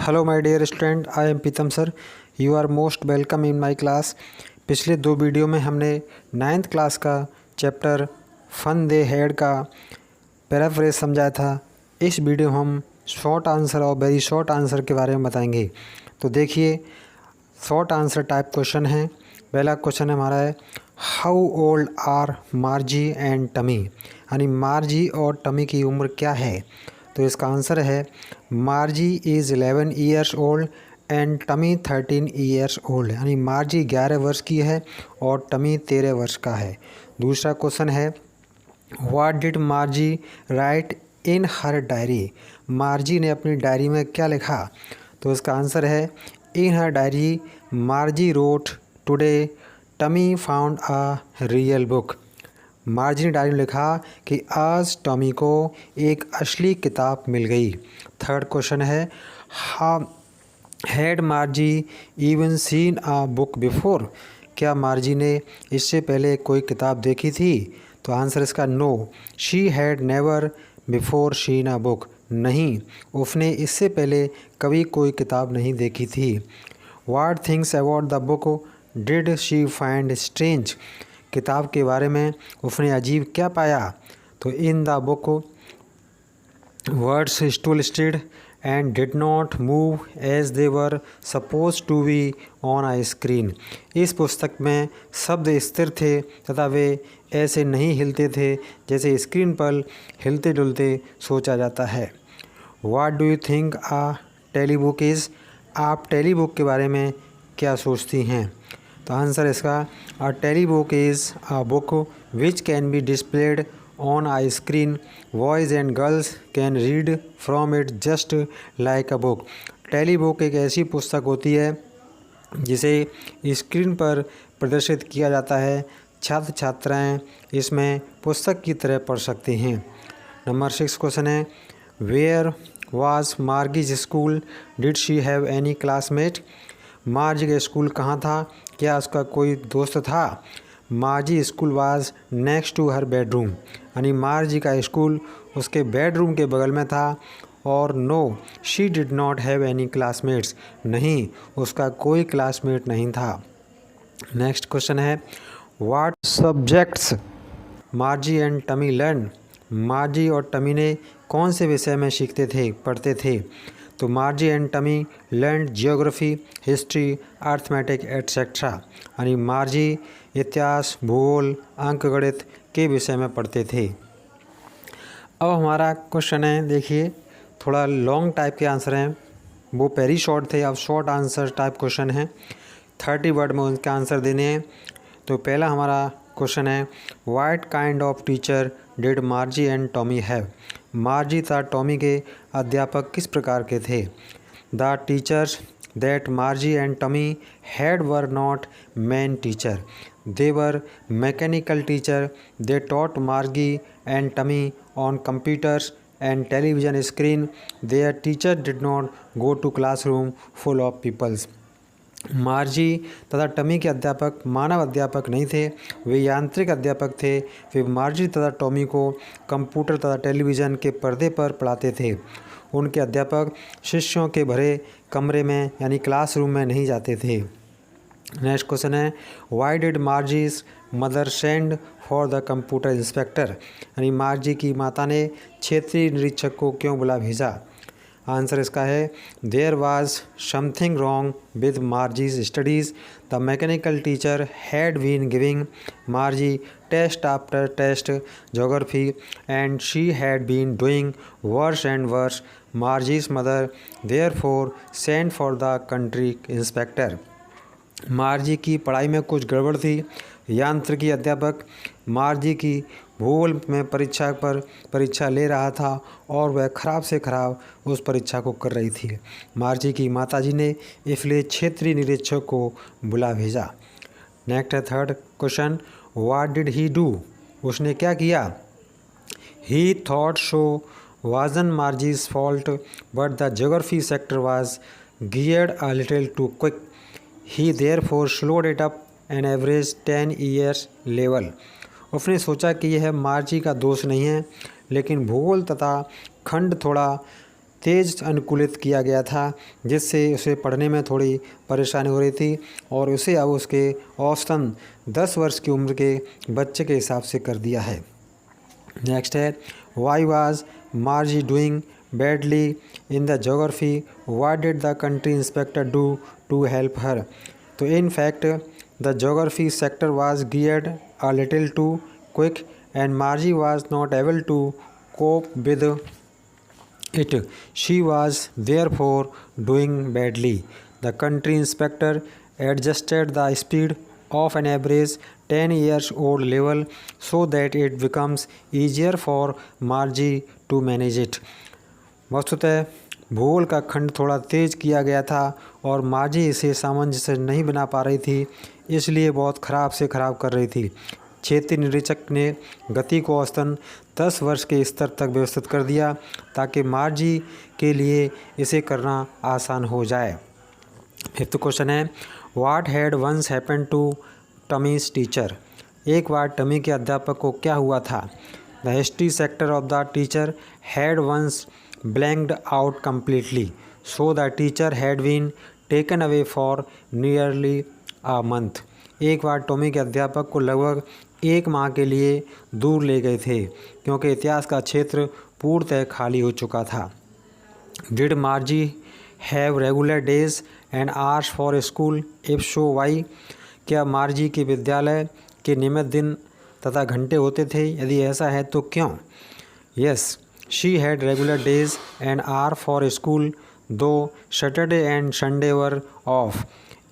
Hello my dear student, I am Pritam sir. You are most welcome in my class. पिछले दो video में हमने 9th class का chapter fun they had का paraphrase समझाया था। इस वीडियो में हम शॉर्ट आंसर और वेरी शॉर्ट आंसर के बारे में बताएंगे। तो देखिए, शॉर्ट आंसर टाइप क्वेश्चन है। पहला क्वेश्चन हमारा है, how old are Margie and Tommy, यानी मार्जी और टमी की उम्र क्या है। तो इसका आंसर है, Margie is 11 years old and Tommy 13 years old, यानी मार्जी 11 वर्ष की है और टमी 13 वर्ष का है। दूसरा क्वेश्चन है, what did मार्जी right in her diary, मार्जी ने अपनी डायरी में क्या लिखा। तो इसका आंसर है, in her diary Margie wrote today Tommy found a real book, Margie ने डायरी में लिखा कि आज टॉमी को एक असली किताब मिल गई। थर्ड क्वेश्चन है, how had मार्जी even seen a book before, क्या मार्जी ने इससे पहले कोई किताब देखी थी। तो आंसर इसका no, she had never before seen a book, नहीं, उसने इससे पहले कभी कोई किताब नहीं देखी थी। What things about the book did she find strange, किताब के बारे में उसने अजीब क्या पाया। तो in the book words stood still and did not move as they were suppose to be on a screen, इस पुस्तक में शब्द स्थिर थे तथा वे ऐसे नहीं हिलते थे जैसे स्क्रीन पर हिलते डुलते सोचा जाता है। What do you think a tele book is, आप टेली बुक के बारे में क्या सोचती हैं। तो आंसर इसका, a tele book is a book which can be displayed on a screen, boys and girls can read from it just like a book, tele book एक ऐसी पुस्तक होती है जिसे स्क्रीन पर प्रदर्शित किया जाता है, छात्र छात्राएं इसमें पुस्तक की तरह पढ़ सकते हैं। नंबर 6 क्वेश्चन है, where was Margie's school did she have any classmate, Margie का स्कूल कहाँ था, क्या उसका कोई दोस्त था। Margie school was next to her bedroom, यानी मार्जी का स्कूल उसके बेडरूम के बगल में था। और no she did not have any classmates, नहीं, उसका कोई क्लासमेट नहीं था। नेक्स्ट क्वेश्चन है, what subjects Margie and Tommy learn, Margie और टमी ने कौन से विषय में सीखते थे, पढ़ते थे। तो Margie and Tommy learn geography, history, arithmetic etcetera, यानी मार्जी इतिहास, भूगोल, अंकगणित के विषय में पढ़ते थे। अब हमारा क्वेश्चन है, देखिए थोड़ा लॉन्ग टाइप के आंसर हैं, वो पहले शॉर्ट थे, अब शॉर्ट आंसर टाइप क्वेश्चन है, 30 वर्ड में उनके आंसर देने हैं। तो पहला हमारा क्वेश्चन है, what kind of teacher did Margie and Tommy have, Margie तथा टॉमी के अध्यापक किस प्रकार के थे। The teachers that Margie and Tommy had were not man teacher, they were mechanical teacher, they taught Margie and Tommy on computers and television screen, their teacher did not go to classroom full of peoples, Margie तथा Tommy के अध्यापक मानव अध्यापक नहीं थे, वे यांत्रिक अध्यापक थे। वे मार्जी तथा टॉमी को कंप्यूटर तथा टेलीविज़न के पर्दे पर पढ़ाते थे। उनके अध्यापक शिष्यों के भरे कमरे में यानी क्लासरूम में नहीं जाते थे। नेक्स्ट क्वेश्चन है, why did Margie's mother send for the computer inspector, यानी मार्जी की माता ने क्षेत्रीय निरीक्षक को क्यों बुला भेजा। आंसर इसका है, there was something wrong with Margie's studies, the mechanical teacher had been giving Margie test after test geography and she had been doing worse and worse, Margie's mother therefore send for the country inspector, Margie की पढ़ाई में कुछ गड़बड़ थी। यांत्रिकी अध्यापक मार्जी की भूगोल में परीक्षा ले रहा था और वह खराब से खराब उस परीक्षा को कर रही थी। मार्जी की माताजी ने इसलिए क्षेत्रीय निरीक्षक को बुला भेजा। नेक्स्ट है third question, what did he do, उसने क्या किया। He thought so wasn't Margie's fault but the geography sector was geared a little too quick, he therefore slowed it up an average 10 years level, उसने सोचा कि यह मार्जी का दोष नहीं है, लेकिन भूगोल तथा खंड थोड़ा तेज़ अनुकूलित किया गया था, जिससे उसे पढ़ने में थोड़ी परेशानी हो रही थी और उसे अब उसके औसतन 10 वर्ष की उम्र के बच्चे के हिसाब से कर दिया है। नेक्स्ट है, why was Margie doing badly in the geography, what did the country inspector do to help her. तो in fact the geography sector was geared a little too quick and Margie was not able to cope with it. She was therefore doing badly. The country inspector adjusted the speed of an average 10 years old level so that it becomes easier for Margie to manage it. वस्तुतः भूगोल का खंड थोड़ा तेज किया गया था और मार्जी इसे सामंजस्य नहीं बना पा रही थी, इसलिए बहुत ख़राब से ख़राब कर रही थी। क्षेत्रीय निरीक्षक ने गति को औसतन 10 वर्ष के स्तर तक व्यवस्थित कर दिया ताकि मार्जी के लिए इसे करना आसान हो जाए। फिफ्थ क्वेश्चन है, what had once happened to Tommy's teacher. एक बार टमी के अध्यापक को क्या हुआ था। The history sector of the teacher had once blanked out completely, so the teacher had been taken away for nearly a month. एक बार टॉमी के अध्यापक को लगभग 1 माह के लिए दूर ले गए थे क्योंकि इतिहास का क्षेत्र पूर्णतः खाली हो चुका था। Did Margie have regular days and hours for school, if so why. क्या मार्जी के विद्यालय के नियमित दिन तथा घंटे होते थे, यदि ऐसा है तो क्यों। Yes, she had regular days and hour for school दो Saturday and Sunday were off.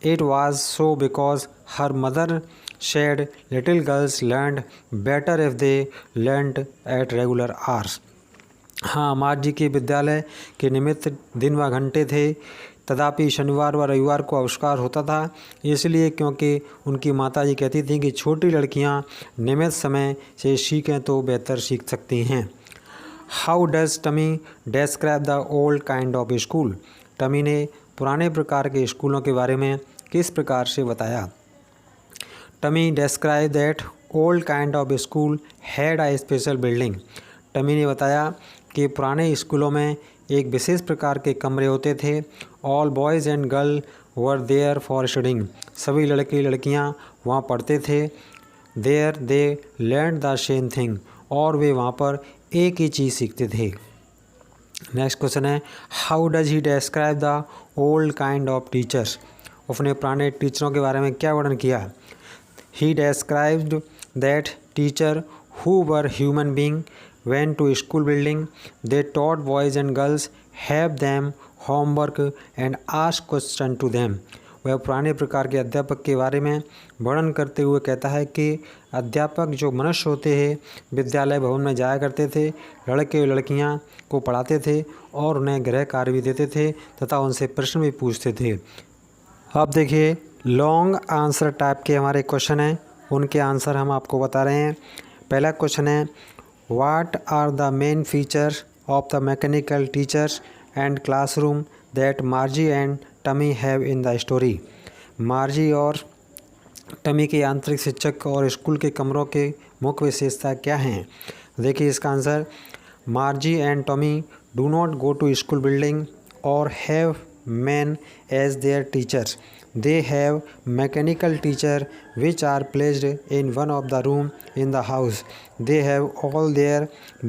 It was so because her mother said little girls learned better if they learned at regular hours. हाँ, मार्जी के विद्यालय के निमित्त दिन व घंटे थे, तथापि शनिवार व रविवार को अवकाश होता था, इसलिए क्योंकि उनकी माताजी कहती थीं कि छोटी लड़कियां नियमित समय से सीखें तो बेहतर सीख सकती हैं। How does Tommy describe the old kind of school. Tommy ने पुराने प्रकार के स्कूलों के बारे में किस प्रकार से बताया। Tommy describe that old kind of school had a special building. Tommy ने बताया कि पुराने स्कूलों में एक विशेष प्रकार के कमरे होते थे। All boys and girl were there for studying. सभी लड़के लड़कियां वहां पढ़ते थे। There they learn the same thing. और वे वहां पर एक ही चीज़ सीखते थे। नेक्स्ट क्वेश्चन है, how does he describe the old kind of teachers. उसने पुराने टीचरों के बारे में क्या वर्णन किया। He described that teacher who were human being went to school building. They taught boys and girls, have them homework and ask question to them. वह पुराने प्रकार के अध्यापक के बारे में वर्णन करते हुए कहता है कि अध्यापक जो मनुष्य होते हैं विद्यालय भवन में जाया करते थे, लड़के और लड़कियां को पढ़ाते थे और उन्हें गृह कार्य भी देते थे तथा उनसे प्रश्न भी पूछते थे। अब देखिए, लॉन्ग आंसर टाइप के हमारे क्वेश्चन हैं, उनके आंसर हम आपको बता रहे हैं। पहला क्वेश्चन है, what are the main features of the mechanical teachers and classroom that Margie and Tommy have in the story. Margie और टमी के आंतरिक शिक्षक और स्कूल के कमरों के मुख्य विशेषता क्या हैं। देखिए इसका answer, Margie and Tommy do not go to school building और have men as their teachers. They have mechanical teacher which are placed in one of the room in the house. They have all their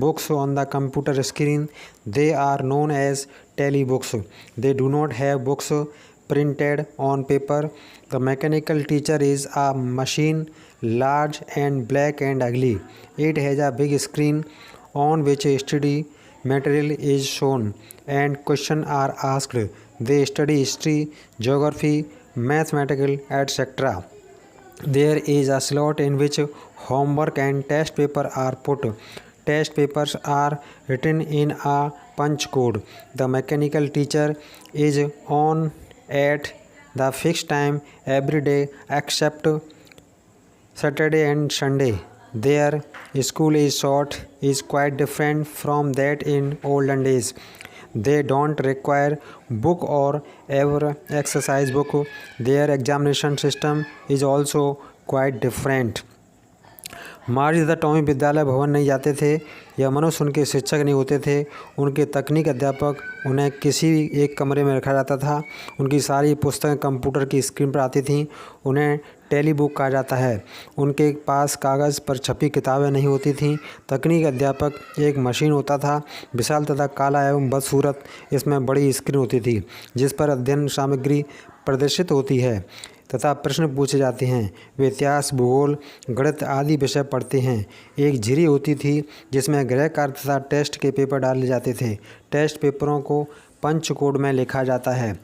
books on the computer screen. They are known as telebooks. They do not have books printed on paper. The mechanical teacher is a machine, large and black and ugly. It has a big screen on which study material is shown and questions are asked. They study history, geography, mathematical, etc. There is a slot in which homework and test paper are put. Test papers are written in a punch code. The mechanical teacher is on at the fixed time every day except Saturday and Sunday. Their school is short is quite different from that in olden days. They don't require book or ever exercise book. Their examination system is also quite different. मार्जी तथा Tommy विद्यालय भवन नहीं जाते थे या मनुष्य उनके शिक्षक नहीं होते थे। उनके तकनीक अध्यापक उन्हें किसी एक कमरे में रखा जाता था। उनकी सारी पुस्तकें कंप्यूटर की स्क्रीन पर आती थीं। उन्हें टेलीबुक कहा जाता है। उनके पास कागज़ पर छपी किताबें नहीं होती थीं। तकनीक अध्यापक एक मशीन होता था, विशाल तथा काला एवं बदसूरत। इसमें बड़ी स्क्रीन होती थी जिस पर अध्ययन सामग्री प्रदर्शित होती है तथा प्रश्न पूछे जाते हैं। वे इतिहास, भूगोल, गणित आदि विषय पढ़ते हैं। एक झिरी होती थी जिसमें गृह कार्य तथा टेस्ट के पेपर डाले जाते थे। टेस्ट पेपरों को पंच कोड में लिखा जाता है।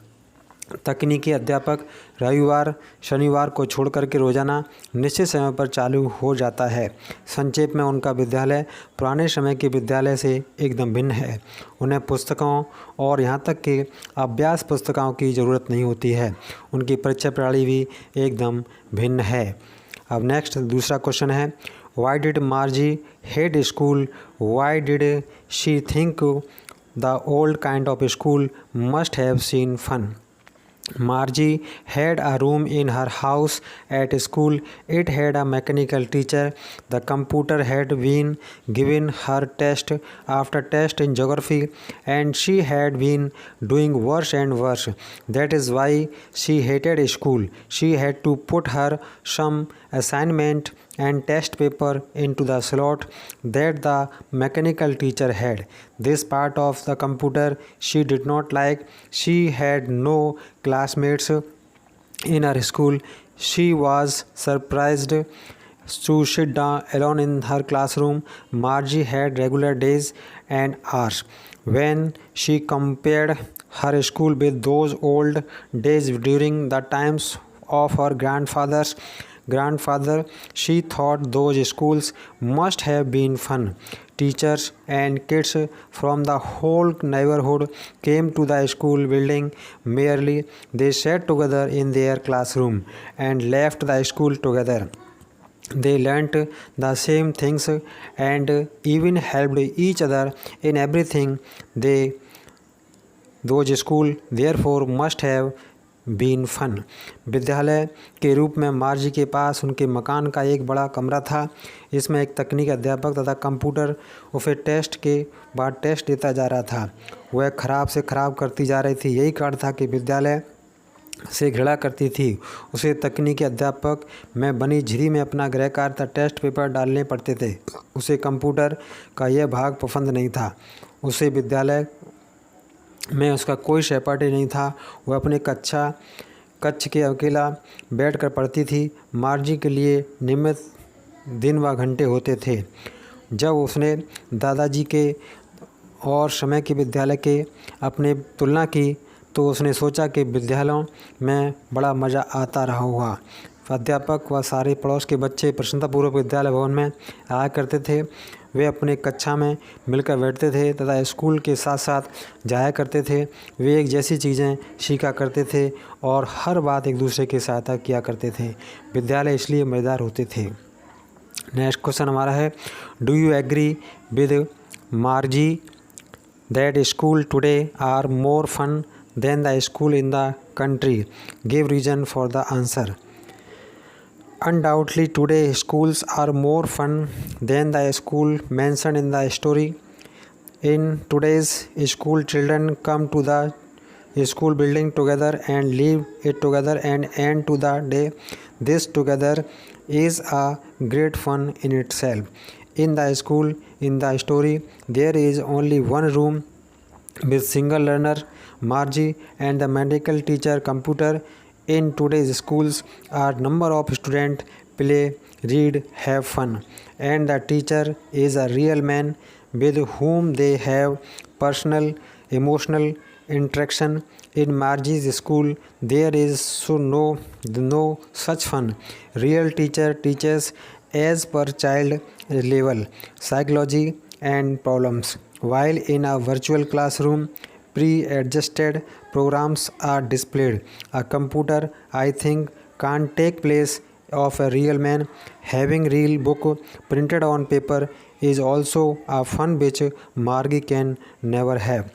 तकनीकी अध्यापक रविवार शनिवार को छोड़कर के रोज़ाना निश्चित समय पर चालू हो जाता है। संक्षेप में उनका विद्यालय पुराने समय के विद्यालय से एकदम भिन्न है। उन्हें पुस्तकों और यहाँ तक कि अभ्यास पुस्तकों की ज़रूरत नहीं होती है। उनकी परीक्षा प्रणाली भी एकदम भिन्न है। अब नेक्स्ट दूसरा क्वेश्चन है, why did Margie hate school? Why did she think the old kind of school must have seen fun? Margie had a room in her house at school. It had a mechanical teacher. The computer had been given her test after test in geography, and she had been doing worse and worse. That is why she hated school. She had to put her some assignment and test paper into the slot that the mechanical teacher had. This part of the computer she did not like. She had no classmates in her school. She was surprised to sit down alone in her classroom. Margie had regular days and hours. When she compared her school with those old days during the times of her grandfather, she thought those schools must have been fun. Teachers and kids from the whole neighborhood came to the school building merely. They sat together in their classroom and left the school together. They learnt the same things and even helped each other in everything. Those schools therefore must have been fun. विद्यालय के रूप में मार्जी के पास उनके मकान का एक बड़ा कमरा था। इसमें एक तकनीक अध्यापक तथा कंप्यूटर उसे टेस्ट के बाद टेस्ट देता जा रहा था। वह खराब से खराब करती जा रही थी। यही कारण था कि विद्यालय से घृणा करती थी। उसे तकनीकी अध्यापक में बनी झिरी में अपना गृह कार्य तथा टेस्ट पेपर डालने पड़ते थे। उसे कंप्यूटर का यह भाग पसंद नहीं था। उसे विद्यालय में उसका कोई सहपाठी नहीं था। वह अपने कक्ष के अकेला बैठकर पढ़ती थी। मार्जी के लिए नियमित दिन व घंटे होते थे। जब उसने दादाजी के और समय के विद्यालय के अपने तुलना की तो उसने सोचा कि विद्यालयों में बड़ा मज़ा आता रहा होगा। अध्यापक व सारे पड़ोस के बच्चे प्रसन्नतापूर्वक विद्यालय भवन में आया करते थे। वे अपने कक्षा में मिलकर बैठते थे तथा स्कूल के साथ साथ जाया करते थे। वे एक जैसी चीज़ें सीखा करते थे और हर बात एक दूसरे की सहायता किया करते थे। विद्यालय इसलिए मज़ेदार होते थे। नेक्स्ट क्वेश्चन हमारा है, do you agree with Margie that school today are more fun than the school in the country? Give reason for the answer. Undoubtedly, today schools are more fun than the school mentioned in the story. In today's school, children come to the school building together and leave it together and end to the day. This together is a great fun in itself. In the school, in the story, there is only one room with single learner, Margie, and the medical teacher computer. In today's schools, a number of students play, read, have fun, and the teacher is a real man with whom they have personal, emotional interaction. In Margie's school, there is no such fun. Real teacher teaches as per child level, psychology and problems, while in a virtual classroom, pre-adjusted programs are displayed. A computer, I think, can't take place of a real man. Having real book printed on paper is also a fun which Margie can never have.